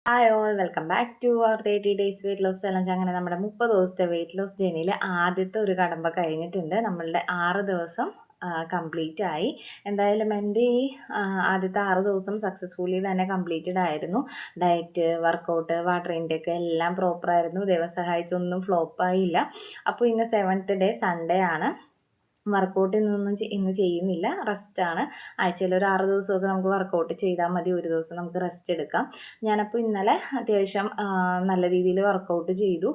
Hi all welcome back to our 30 days weight loss challenge. അങ്ങനെ നമ്മുടെ 30 ദിവസത്തെ weight loss ജേണിയിൽ ആദ്യത്തെ ഒരു കടമ്പ കഴിഞ്ഞിട്ടുണ്ട്. നമ്മളുടെ 6 ദിവസം കംപ്ലീറ്റ് ആയി. എന്തായാലും എൻ്റെ ഈ ആദ്യത്തെ 6 ദിവസം സക്സസ്ഫുള്ളി തന്നെ കംപ്ലീറ്റഡ് ആയിരുന്നു. ഡയറ്റ്, വർക്കൗട്ട്, വാട്ടർ ഇൻടേക്ക് എല്ലാം പ്രോപ്പറായിരുന്നു. ദൈവം സഹായിച്ചൊന്നും ഫ്ലോപ്പായില്ല. അപ്പോൾ ഇന്ന് 7th ഡേ സൺഡേ ആണ്. വർക്കൗട്ട് ഇന്ന് ചെയ്യുന്നില്ല, റെസ്റ്റാണ്. ആഴ്ചയിൽ ഒരു 6 ദിവസമൊക്കെ നമുക്ക് വർക്കൗട്ട് ചെയ്താൽ മതി, ഒരു ദിവസം നമുക്ക് റെസ്റ്റ് എടുക്കാം. ഞാനപ്പോൾ ഇന്നലെ അത്യാവശ്യം നല്ല രീതിയിൽ വർക്കൗട്ട് ചെയ്തു.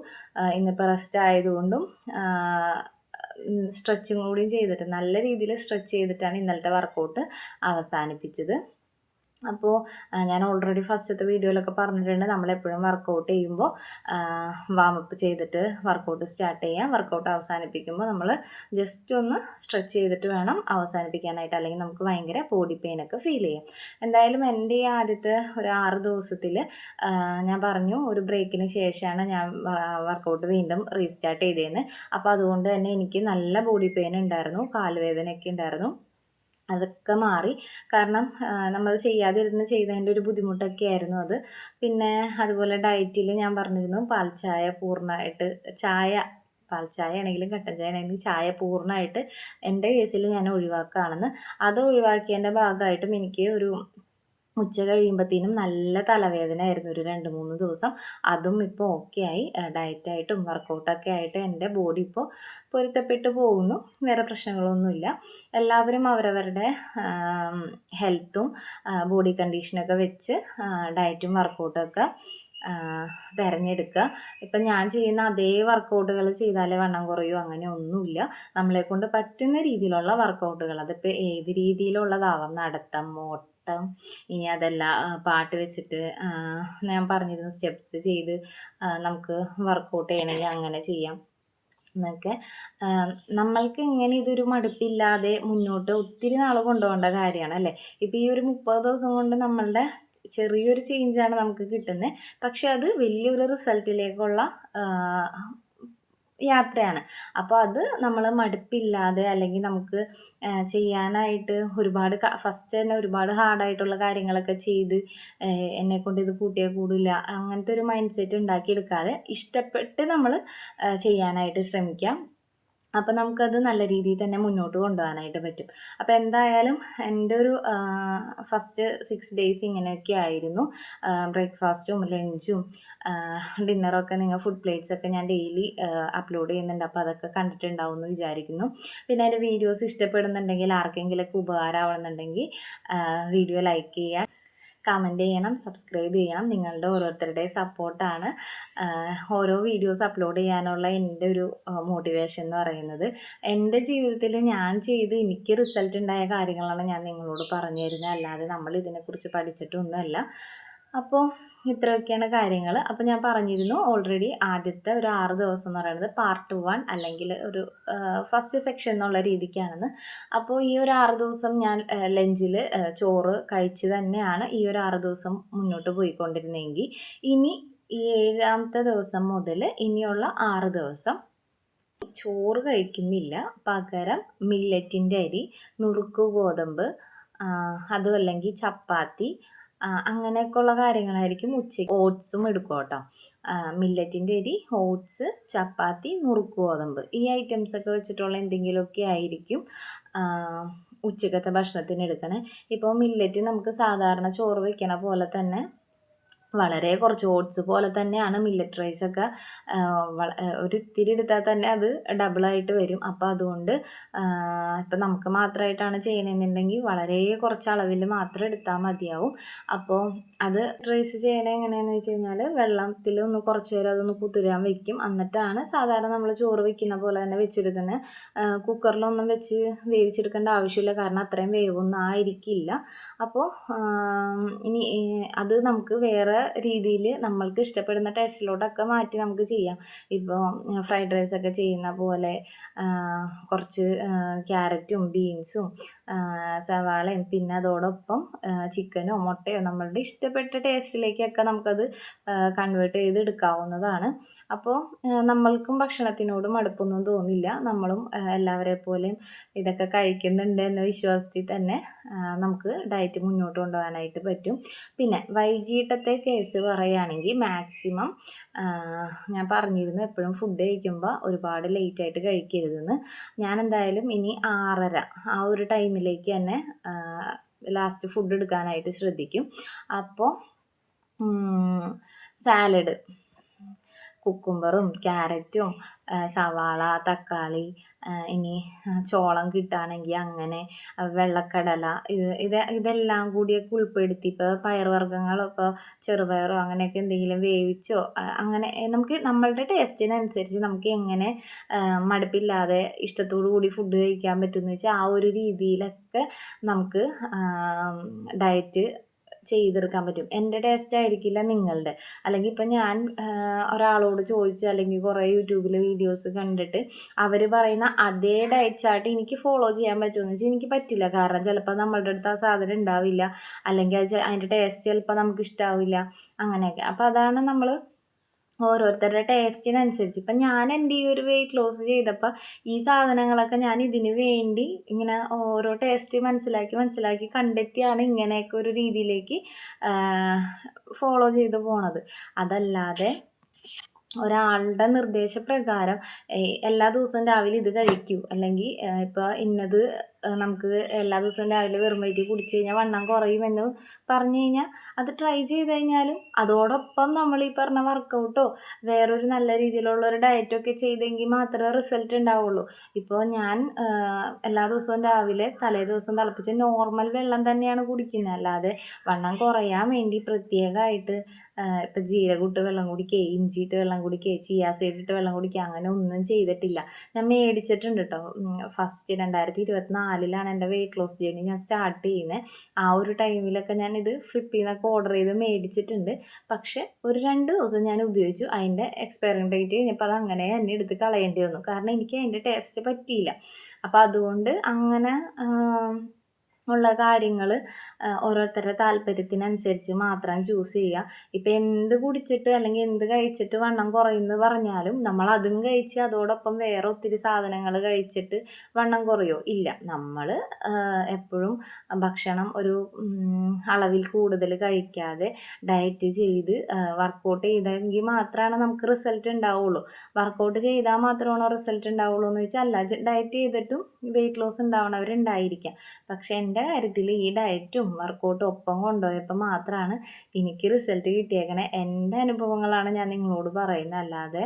ഇന്നിപ്പോൾ റെസ്റ്റ് ആയതുകൊണ്ടും സ്ട്രെച്ചിങ് കൂടിയും ചെയ്തിട്ട് നല്ല രീതിയിൽ സ്ട്രെച്ച് ചെയ്തിട്ടാണ് ഇന്നലത്തെ വർക്കൗട്ട് അവസാനിപ്പിച്ചത്. അപ്പോൾ ഞാൻ ഓൾറെഡി ഫസ്റ്റത്തെ വീഡിയോയിലൊക്കെ പറഞ്ഞിട്ടുണ്ട്, നമ്മളെപ്പോഴും വർക്കൗട്ട് ചെയ്യുമ്പോൾ വാമപ്പ് ചെയ്തിട്ട് വർക്കൗട്ട് സ്റ്റാർട്ട് ചെയ്യാം. വർക്കൗട്ട് അവസാനിപ്പിക്കുമ്പോൾ നമ്മൾ ജസ്റ്റ് ഒന്ന് സ്ട്രെച്ച് ചെയ്തിട്ട് വേണം അവസാനിപ്പിക്കാനായിട്ട്, അല്ലെങ്കിൽ നമുക്ക് ഭയങ്കര ബോഡി പെയിനൊക്കെ ഫീൽ ചെയ്യും. എന്തായാലും എൻ്റെ ഈ ആദ്യത്തെ ഒരു 6 ദിവസത്തിൽ ഞാൻ പറഞ്ഞു ഒരു ബ്രേക്കിന് ശേഷമാണ് ഞാൻ വർക്കൗട്ട് വീണ്ടും റീസ്റ്റാർട്ട് ചെയ്തതെന്ന്. അപ്പോൾ അതുകൊണ്ട് തന്നെ എനിക്ക് നല്ല ബോഡി പെയിൻ ഉണ്ടായിരുന്നു, കാലുവേദനയൊക്കെ ഉണ്ടായിരുന്നു. അതൊക്കെ മാറി. കാരണം നമ്മൾ ചെയ്യാതിരുന്ന് ചെയ്തതിൻ്റെ ഒരു ബുദ്ധിമുട്ടൊക്കെ ആയിരുന്നു അത്. പിന്നെ അതുപോലെ ഡയറ്റിൽ ഞാൻ പറഞ്ഞിരുന്നു പാൽച്ചായ പൂർണ്ണമായിട്ട്, പാൽച്ചായ ആണെങ്കിലും കട്ടൻ ചായ ആണെങ്കിലും ചായ പൂർണ്ണമായിട്ട് എൻ്റെ കേസിൽ ഞാൻ ഒഴിവാക്കുകയാണെന്ന്. അത് ഒഴിവാക്കിയതിൻ്റെ ഭാഗമായിട്ടും എനിക്ക് ഒരു ഉച്ച കഴിയുമ്പോഴത്തേനും നല്ല തലവേദന ആയിരുന്നു ഒരു 2-3 ദിവസം. അതും ഇപ്പോൾ ഓക്കെ ആയി. ഡയറ്റായിട്ടും വർക്കൗട്ടൊക്കെ ആയിട്ട് എൻ്റെ ബോഡി ഇപ്പോൾ പൊരുത്തപ്പെട്ട് പോകുന്നു. വേറെ പ്രശ്നങ്ങളൊന്നുമില്ല. എല്ലാവരും അവരവരുടെ ഹെൽത്തും ബോഡി കണ്ടീഷനൊക്കെ വെച്ച് ഡയറ്റും വർക്കൗട്ടൊക്കെ തിരഞ്ഞെടുക്കുക. ഇപ്പം ഞാൻ ചെയ്യുന്ന അതേ വർക്കൗട്ടുകൾ ചെയ്താലേ വണ്ണം കുറയോ അങ്ങനെ ഒന്നുമില്ല. നമ്മളെക്കൊണ്ട് പറ്റുന്ന രീതിയിലുള്ള വർക്കൗട്ടുകൾ, അതിപ്പോൾ ഏത് രീതിയിലുള്ളതാവാം, നടത്തം, ഓട്ടം, ഇനി അതല്ല പാട്ട് വെച്ചിട്ട് ഞാൻ പറഞ്ഞിരുന്നു സ്റ്റെപ്സ് ചെയ്ത് നമുക്ക് വർക്കൗട്ട് ചെയ്യണമെങ്കിൽ അങ്ങനെ ചെയ്യാം എന്നൊക്കെ. നമ്മൾക്ക് ഇങ്ങനെ ഇതൊരു മടുപ്പില്ലാതെ മുന്നോട്ട് ഒത്തിരി നാൾ കൊണ്ടുപോകേണ്ട കാര്യമാണ് അല്ലേ. ഇപ്പോൾ ഈ ഒരു 30 ദിവസം കൊണ്ട് നമ്മളുടെ ചെറിയൊരു ചേഞ്ചാണ് നമുക്ക് കിട്ടുന്നത്, പക്ഷെ അത് വലിയൊരു റിസൾട്ടിലേക്കുള്ള യാത്രയാണ്. അപ്പോൾ അത് നമ്മൾ മടുപ്പില്ലാതെ, അല്ലെങ്കിൽ നമുക്ക് ചെയ്യാനായിട്ട് ഒരുപാട് ഫസ്റ്റ് തന്നെ ഒരുപാട് ഹാർഡായിട്ടുള്ള കാര്യങ്ങളൊക്കെ ചെയ്ത് എന്നെക്കൊണ്ട് ഇത് കൂട്ടിയാൽ കൂടില്ല അങ്ങനത്തെ ഒരു മൈൻഡ് സെറ്റ് ഉണ്ടാക്കിയെടുക്കാതെ ഇഷ്ടപ്പെട്ട് നമ്മൾ ചെയ്യാനായിട്ട് ശ്രമിക്കാം. അപ്പം നമുക്കത് നല്ല രീതിയിൽ തന്നെ മുന്നോട്ട് കൊണ്ടുപോകാനായിട്ട് പറ്റും. അപ്പോൾ എന്തായാലും എൻ്റെ ഒരു ഫസ്റ്റ് 6 ഡേയ്സ് ഇങ്ങനെയൊക്കെ ആയിരുന്നു. ബ്രേക്ക്ഫാസ്റ്റും ലഞ്ചും ഡിന്നറൊക്കെ ഫുഡ് പ്ലേറ്റ്സൊക്കെ ഞാൻ ഡെയിലി അപ്ലോഡ് ചെയ്യുന്നുണ്ട്. അപ്പോൾ അതൊക്കെ കണ്ടിട്ടുണ്ടാവും എന്ന് വിചാരിക്കുന്നു. പിന്നെ എൻ്റെ വീഡിയോസ് ഇഷ്ടപ്പെടുന്നുണ്ടെങ്കിൽ, ആർക്കെങ്കിലുമൊക്കെ ഉപകാരമാവുന്നുണ്ടെങ്കിൽ വീഡിയോ ലൈക്ക് ചെയ്യുക, കമൻറ്റ് ചെയ്യണം, സബ്സ്ക്രൈബ് ചെയ്യണം. നിങ്ങളുടെ ഓരോരുത്തരുടെ സപ്പോർട്ടാണ് ഓരോ വീഡിയോസ് അപ്ലോഡ് ചെയ്യാനുള്ള എൻ്റെ ഒരു മോട്ടിവേഷൻ എന്ന് പറയുന്നത്. എൻ്റെ ജീവിതത്തിൽ ഞാൻ ചെയ്ത് എനിക്ക് റിസൾട്ട് ഉണ്ടായ കാര്യങ്ങളാണ് ഞാൻ നിങ്ങളോട് പറഞ്ഞു തരുന്നത്, അല്ലാതെ നമ്മൾ ഇതിനെക്കുറിച്ച് പഠിച്ചിട്ടൊന്നുമല്ല. അപ്പോൾ ഇത്രയൊക്കെയാണ് കാര്യങ്ങൾ. അപ്പോൾ ഞാൻ പറഞ്ഞിരുന്നു ഓൾറെഡി ആദ്യത്തെ ഒരു 6 ദിവസം എന്ന് പറയുന്നത് പാർട്ട് 1 അല്ലെങ്കിൽ ഒരു ഫസ്റ്റ് സെക്ഷൻ എന്നുള്ള രീതിക്കാണെന്ന്. അപ്പോൾ ഈ ഒരു 6 ദിവസം ഞാൻ ലഞ്ചിൽ ചോറ് കഴിച്ച് തന്നെയാണ് ഈ ഒരു 6 ദിവസം മുന്നോട്ട് പോയിക്കൊണ്ടിരുന്നതെങ്കിൽ, ഇനി ഈ 7ാമത്തെ ദിവസം മുതൽ ഇനിയുള്ള 6 ദിവസം ചോറ് കഴിക്കുന്നില്ല. പകരം മില്ലറ്റിൻ്റെ അരി, നുറുക്ക് ഗോതമ്പ്, അതും അല്ലെങ്കിൽ ചപ്പാത്തി, അങ്ങനെയൊക്കെയുള്ള കാര്യങ്ങളായിരിക്കും ഉച്ചയ്ക്ക്. ഓട്സും എടുക്കും കേട്ടോ. മില്ലറ്റിൻ്റെ അരി, ഓട്സ്, ചപ്പാത്തി, നുറുക്ക് ഗോതമ്പ്, ഈ ഐറ്റംസൊക്കെ വെച്ചിട്ടുള്ള എന്തെങ്കിലുമൊക്കെ ആയിരിക്കും ഉച്ചക്കത്തെ ഭക്ഷണത്തിന് എടുക്കണേ. ഇപ്പോൾ മില്ലറ്റ് നമുക്ക് സാധാരണ ചോറ് വയ്ക്കണ പോലെ തന്നെ വളരെ കുറച്ച് ഓട്സ് പോലെ തന്നെയാണ് മില്ലറ്റ് റൈസൊക്കെ. ഒരു ഇത്തിരി എടുത്താൽ തന്നെ അത് ഡബിളായിട്ട് വരും. അപ്പോൾ അതുകൊണ്ട് ഇപ്പം നമുക്ക് മാത്രമായിട്ടാണ് ചെയ്യണമെന്നുണ്ടെങ്കിൽ വളരെ കുറച്ച് അളവിൽ മാത്രം എടുത്താൽ മതിയാവും. അപ്പോൾ അത് റൈസ് ചെയ്യണത് എങ്ങനെയാണെന്ന് വെച്ച് കഴിഞ്ഞാൽ, വെള്ളത്തിൽ ഒന്ന് കുറച്ച് നേരം അതൊന്ന് കുതിരാൻ വെക്കും. എന്നിട്ടാണ് സാധാരണ നമ്മൾ ചോറ് വയ്ക്കുന്ന പോലെ തന്നെ വെച്ചെടുക്കുന്നത്. കുക്കറിലൊന്നും വെച്ച് വേവിച്ചെടുക്കേണ്ട ആവശ്യമില്ല, കാരണം അത്രയും വേവൊന്നും ആയിരിക്കില്ല. അപ്പോൾ ഇനി അത് നമുക്ക് വേറെ രീതിയിൽ നമ്മൾക്ക് ഇഷ്ടപ്പെടുന്ന ടേസ്റ്റിലോട്ടൊക്കെ മാറ്റി നമുക്ക് ചെയ്യാം. ഇപ്പോൾ ഫ്രൈഡ് റൈസൊക്കെ ചെയ്യുന്ന പോലെ കുറച്ച് ക്യാരറ്റും ബീൻസും സവാളയും പിന്നെ അതോടൊപ്പം ചിക്കനോ മുട്ടയോ നമ്മളുടെ ഇഷ്ടപ്പെട്ട ടേസ്റ്റിലേക്കൊക്കെ നമുക്കത് കൺവേർട്ട് ചെയ്ത് എടുക്കാവുന്നതാണ്. അപ്പോൾ നമ്മൾക്കും ഭക്ഷണത്തിനോട് മടുപ്പൊന്നും തോന്നില്ല. നമ്മളും എല്ലാവരെ പോലെയും ഇതൊക്കെ കഴിക്കുന്നുണ്ട് എന്ന വിശ്വാസത്തിൽ തന്നെ നമുക്ക് ഡയറ്റ് മുന്നോട്ട് കൊണ്ടുപോകാനായിട്ട് പറ്റും. പിന്നെ വൈകിട്ടത്തെ കേസ് പറയുകയാണെങ്കിൽ മാക്സിമം ഞാൻ പറഞ്ഞിരുന്നു എപ്പോഴും ഫുഡ് കഴിക്കുമ്പോൾ ഒരുപാട് ലേറ്റായിട്ട് കഴിക്കരുതെന്ന്. ഞാൻ എന്തായാലും ഇനി 6:30 ആ ഒരു ടൈമിലേക്ക് തന്നെ ലാസ്റ്റ് ഫുഡ് എടുക്കാനായിട്ട് ശ്രദ്ധിക്കും. അപ്പോൾ സാലഡ്, കുക്കുംബറും ക്യാരറ്റും സവാള, തക്കാളി, ഇനി ചോളം കിട്ടുകയാണെങ്കിൽ അങ്ങനെ, വെള്ളക്കടല, ഇതെല്ലാം കൂടിയൊക്കെ ഉൾപ്പെടുത്തി ഇപ്പോൾ പയറുവർഗ്ഗങ്ങളോ ഇപ്പോൾ ചെറുപയറോ അങ്ങനെയൊക്കെ എന്തെങ്കിലും വേവിച്ചോ അങ്ങനെ നമുക്ക് നമ്മളുടെ ടേസ്റ്റിനനുസരിച്ച് നമുക്ക് എങ്ങനെ മടുപ്പില്ലാതെ ഇഷ്ടത്തോടു കൂടി ഫുഡ് കഴിക്കാൻ പറ്റുമെന്ന് വെച്ചാൽ ആ ഒരു രീതിയിലൊക്കെ നമുക്ക് ഡയറ്റ് ചെയ്തെടുക്കാൻ പറ്റും. എൻ്റെ ടേസ്റ്റ് ആയിരിക്കില്ല നിങ്ങളുടെ. അല്ലെങ്കിൽ ഇപ്പം ഞാൻ ഒരാളോട് ചോദിച്ച് അല്ലെങ്കിൽ കുറേ യൂട്യൂബിൽ വീഡിയോസ് കണ്ടിട്ട് അവർ പറയുന്ന അതേ ഡയറ്റ് ചാർട്ട് എനിക്ക് ഫോളോ ചെയ്യാൻ പറ്റുമെന്ന് വെച്ചാൽ എനിക്ക് പറ്റില്ല. കാരണം ചിലപ്പോൾ നമ്മളുടെ അടുത്ത് ആ സാധനം ഉണ്ടാവില്ല, അല്ലെങ്കിൽ അതിൻ്റെ ടേസ്റ്റ് ചിലപ്പോൾ നമുക്ക് ഇഷ്ടാവില്ല, അങ്ങനെയൊക്കെ. അപ്പോൾ അതാണ് നമ്മൾ ഓരോരുത്തരുടെ ടേസ്റ്റിനനുസരിച്ച് ഇപ്പം ഞാൻ എൻ്റെ ഈ ഒരു വെയിറ്റ് ലോസ് ചെയ്തപ്പോൾ ഈ സാധനങ്ങളൊക്കെ ഞാൻ ഇതിന് വേണ്ടി ഇങ്ങനെ ഓരോ ടേസ്റ്റ് മനസ്സിലാക്കി കണ്ടെത്തിയാണ് ഇങ്ങനെയൊക്കെ ഒരു രീതിയിലേക്ക് ഫോളോ ചെയ്ത് പോണത്. അതല്ലാതെ ഒരാളുടെ നിർദ്ദേശപ്രകാരം എല്ലാ ദിവസവും രാവിലെ ഇത് കഴിക്കൂ, അല്ലെങ്കിൽ ഇപ്പോൾ ഇന്നത് നമുക്ക് എല്ലാ ദിവസവും രാവിലെ വെറും വയറ്റിൽ കുടിച്ച് കഴിഞ്ഞാൽ വണ്ണം കുറയുമെന്ന് പറഞ്ഞു കഴിഞ്ഞാൽ അത് ട്രൈ ചെയ്ത് കഴിഞ്ഞാലും അതോടൊപ്പം നമ്മൾ ഈ പറഞ്ഞ വർക്കൗട്ടോ വേറൊരു നല്ല രീതിയിലുള്ള ഒരു ഡയറ്റൊക്കെ ചെയ്തെങ്കിൽ മാത്രമേ റിസൾട്ട് ഉണ്ടാവുള്ളൂ. ഇപ്പോൾ ഞാൻ എല്ലാ ദിവസവും രാവിലെ തലേ ദിവസം തിളപ്പിച്ച് നോർമൽ വെള്ളം തന്നെയാണ് കുടിക്കുന്നത്. അല്ലാതെ വണ്ണം കുറയാൻ വേണ്ടി പ്രത്യേകമായിട്ട് ഇപ്പം ജീരകമിട്ട് വെള്ളം കുടിക്കുക, ഇഞ്ചിയിട്ട് വെള്ളം കുടിക്കുക, ചിയാ സീഡ് ഇട്ട് വെള്ളം കുടിക്കുക, അങ്ങനെ ഒന്നും ചെയ്തിട്ടില്ല. ഞാൻ മേടിച്ചിട്ടുണ്ട് കേട്ടോ. ഫസ്റ്റ് 2024 എൻ്റെ വെയിറ്റ് ലോസ് ജേർണി ഞാൻ സ്റ്റാർട്ട് ചെയ്യുന്നത്. ആ ഒരു ടൈമിലൊക്കെ ഞാനിത് ഫ്ലിപ്പിൽ നിന്നൊക്കെ ഓർഡർ ചെയ്ത് മേടിച്ചിട്ടുണ്ട്. പക്ഷെ ഒരു 2 ദിവസം ഞാൻ ഉപയോഗിച്ചു. അതിൻ്റെ എക്സ്പയറിംഗ് ഡേറ്റ് കഴിഞ്ഞപ്പോൾ അത് അങ്ങനെ തന്നെ എടുത്ത് കളയേണ്ടി വന്നു. കാരണം എനിക്ക് അതിൻ്റെ ടേസ്റ്റ് പറ്റിയില്ല. അപ്പോൾ അതുകൊണ്ട് അങ്ങനെ ഉള്ള കാര്യങ്ങൾ ഓരോരുത്തരുടെ താല്പര്യത്തിനനുസരിച്ച് മാത്രം ചൂസ് ചെയ്യുക. ഇപ്പം എന്ത് കുടിച്ചിട്ട് അല്ലെങ്കിൽ എന്ത് കഴിച്ചിട്ട് വണ്ണം കുറയുമെന്ന് പറഞ്ഞാലും നമ്മൾ അതും കഴിച്ച് അതോടൊപ്പം വേറെ ഒത്തിരി സാധനങ്ങൾ കഴിച്ചിട്ട് വണ്ണം കുറയോ? ഇല്ല. നമ്മൾ എപ്പോഴും ഭക്ഷണം ഒരു അളവിൽ കൂടുതൽ കഴിക്കാതെ ഡയറ്റ് ചെയ്ത് വർക്കൗട്ട് ചെയ്തെങ്കിൽ മാത്രമാണ് നമുക്ക് റിസൾട്ട് ഉണ്ടാവുള്ളൂ. വർക്കൗട്ട് ചെയ്താൽ മാത്രമാണോ റിസൾട്ട് ഉണ്ടാവുള്ളൂ എന്ന് വെച്ചാൽ അല്ല. ഡയറ്റ് ചെയ്തിട്ടും വെയിറ്റ് ലോസ് ഉണ്ടാവുന്നവരുണ്ടായിരിക്കാം. പക്ഷെ എൻ്റെ കാര്യത്തിൽ ഈ ഡയറ്റും വർക്കൗട്ടും ഒപ്പം കൊണ്ടുപോയപ്പോൾ മാത്രമാണ് എനിക്ക് റിസൾട്ട് കിട്ടിയേക്കണേ. എൻ്റെ അനുഭവങ്ങളാണ് ഞാൻ നിങ്ങളോട് പറയുന്നത്. അല്ലാതെ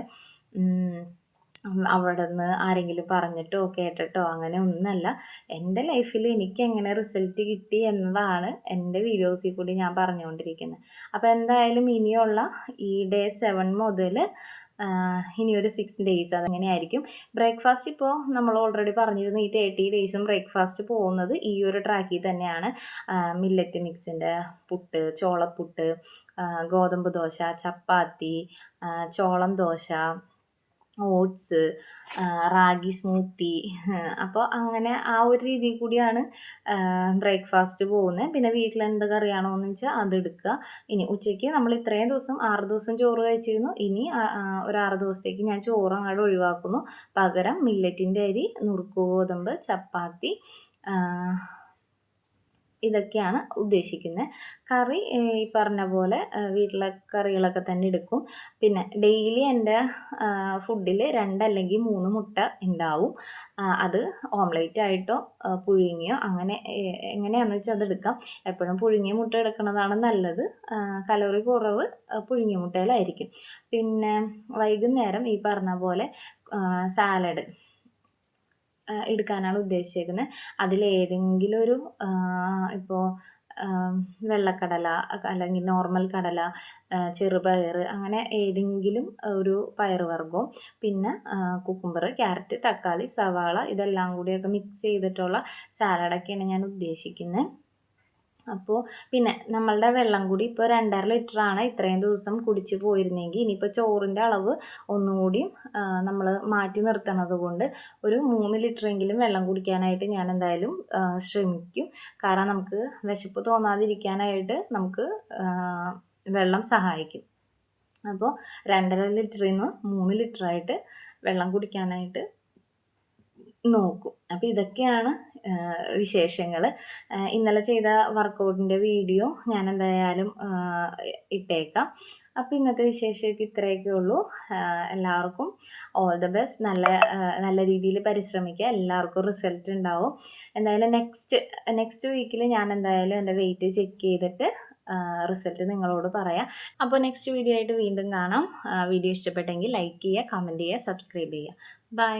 അവിടെ നിന്ന് ആരെങ്കിലും പറഞ്ഞിട്ടോ കേട്ടിട്ടോ അങ്ങനെ ഒന്നല്ല. എൻ്റെ ലൈഫിൽ എനിക്ക് എങ്ങനെ റിസൾട്ട് കിട്ടി എന്നതാണ് എൻ്റെ വീഡിയോസിൽ കൂടി ഞാൻ പറഞ്ഞുകൊണ്ടിരിക്കുന്നത്. അപ്പോൾ എന്തായാലും ഇനിയുള്ള ഈ ഡേ 7 മുതൽ ഇനിയൊരു 6 ഡേയ്സ് അതെങ്ങനെയായിരിക്കും. ബ്രേക്ക്ഫാസ്റ്റ് ഇപ്പോൾ നമ്മൾ ഓൾറെഡി പറഞ്ഞിരുന്നു. ഈ 30 ഡേയ്സും ബ്രേക്ക്ഫാസ്റ്റ് പോകുന്നത് ഈ ഒരു ട്രാക്കിൽ തന്നെയാണ്. മില്ലറ്റ് മിക്സിൻ്റെ പുട്ട്, ചോളപ്പുട്ട്, ഗോതമ്പ് ദോശ, ചപ്പാത്തി, ചോളം ദോശ, ഓട്സ്, റാഗി സ്മൂത്തി. അപ്പോൾ അങ്ങനെ ആ ഒരു രീതിയിൽ കൂടിയാണ് ബ്രേക്ക്ഫാസ്റ്റ് പോകുന്നത്. പിന്നെ വീട്ടിൽ എന്ത് കറിയാണോ എന്ന് വെച്ചാൽ അതെടുക്കുക. ഇനി ഉച്ചയ്ക്ക് നമ്മൾ ഇത്രയും ദിവസം 6 ദിവസം ചോറ് കഴിച്ചിരുന്നു. ഇനി ഒരു 6 ദിവസത്തേക്ക് ഞാൻ ചോറ് അങ്ങോട്ട് ഒഴിവാക്കുന്നു. പകരം മില്ലറ്റിൻ്റെ അരി, നുറുക്ക് ഗോതമ്പ്, ചപ്പാത്തി, ഇതൊക്കെയാണ് ഉദ്ദേശിക്കുന്നത്. കറി ഈ പറഞ്ഞ പോലെ വീട്ടിലെ കറികളൊക്കെ തന്നെ എടുക്കും. പിന്നെ ഡെയിലി എൻ്റെ ഫുഡിൽ 2 അല്ലെങ്കിൽ 3 മുട്ട ഉണ്ടാവും. അത് ഓംലേറ്റ് ആയിട്ടോ പുഴുങ്ങിയോ അങ്ങനെ എങ്ങനെയാണെന്ന് വെച്ചാൽ അതെടുക്കാം. എപ്പോഴും പുഴുങ്ങിയ മുട്ട എടുക്കുന്നതാണ് നല്ലത്. കലോറി കുറവ് പുഴുങ്ങിയ മുട്ടയിലായിരിക്കും. പിന്നെ വൈകുന്നേരം ഈ പറഞ്ഞ പോലെ സാലഡ് എടുക്കാനാണ് ഉദ്ദേശിച്ചേക്കുന്നത്. അതിലേതെങ്കിലും ഒരു ഇപ്പോൾ വെള്ളക്കടല അല്ലെങ്കിൽ നോർമൽ കടല, ചെറുപയർ, അങ്ങനെ ഏതെങ്കിലും ഒരു പയറുവർഗ്ഗവും പിന്നെ കുക്കുംബർ, ക്യാരറ്റ്, തക്കാളി, സവാള ഇതെല്ലാം കൂടിയൊക്കെ മിക്സ് ചെയ്തിട്ടുള്ള സാലഡൊക്കെയാണ് ഞാൻ ഉദ്ദേശിക്കുന്നത്. അപ്പോൾ പിന്നെ നമ്മളുടെ വെള്ളം കൂടി ഇപ്പോൾ 2.5 ലിറ്ററാണ് ഇത്രയും ദിവസം കുടിച്ച് പോയിരുന്നെങ്കിൽ ഇനിയിപ്പോൾ ചോറിൻ്റെ അളവ് ഒന്നുകൂടിയും നമ്മൾ മാറ്റി നിർത്തണത് കൊണ്ട് ഒരു 3 ലിറ്ററെങ്കിലും വെള്ളം കുടിക്കാനായിട്ട് ഞാൻ എന്തായാലും ശ്രമിക്കും. കാരണം നമുക്ക് വിശപ്പ് തോന്നാതിരിക്കാനായിട്ട് നമുക്ക് വെള്ളം സഹായിക്കും. അപ്പോൾ 2.5 ലിറ്ററിൽ നിന്ന് 3 ലിറ്ററായിട്ട് വെള്ളം കുടിക്കാനായിട്ട് നോക്കും. അപ്പോൾ ഇതൊക്കെയാണ് വിശേഷങ്ങൾ. ഇന്നലെ ചെയ്ത വർക്കൗട്ടിൻ്റെ വീഡിയോ ഞാൻ എന്തായാലും ഇട്ടേക്കാം. അപ്പോൾ ഇന്നത്തെ വിശേഷമൊക്കെ ഇത്രയൊക്കെ ഉള്ളൂ. എല്ലാവർക്കും ഓൾ ദ ബെസ്റ്റ്. നല്ല രീതിയിൽ പരിശ്രമിക്കുക, എല്ലാവർക്കും റിസൾട്ട് ഉണ്ടാവും. എന്തായാലും നെക്സ്റ്റ് വീക്കിൽ ഞാൻ എന്തായാലും എൻ്റെ വെയിറ്റ് ചെക്ക് ചെയ്തിട്ട് റിസൾട്ട് നിങ്ങളോട് പറയാം. അപ്പോൾ നെക്സ്റ്റ് വീഡിയോ ആയിട്ട് വീണ്ടും കാണാം. വീഡിയോ ഇഷ്ടപ്പെട്ടെങ്കിൽ ലൈക്ക് ചെയ്യുക, കമൻറ്റ് ചെയ്യുക, സബ്സ്ക്രൈബ് ചെയ്യുക. ബൈ.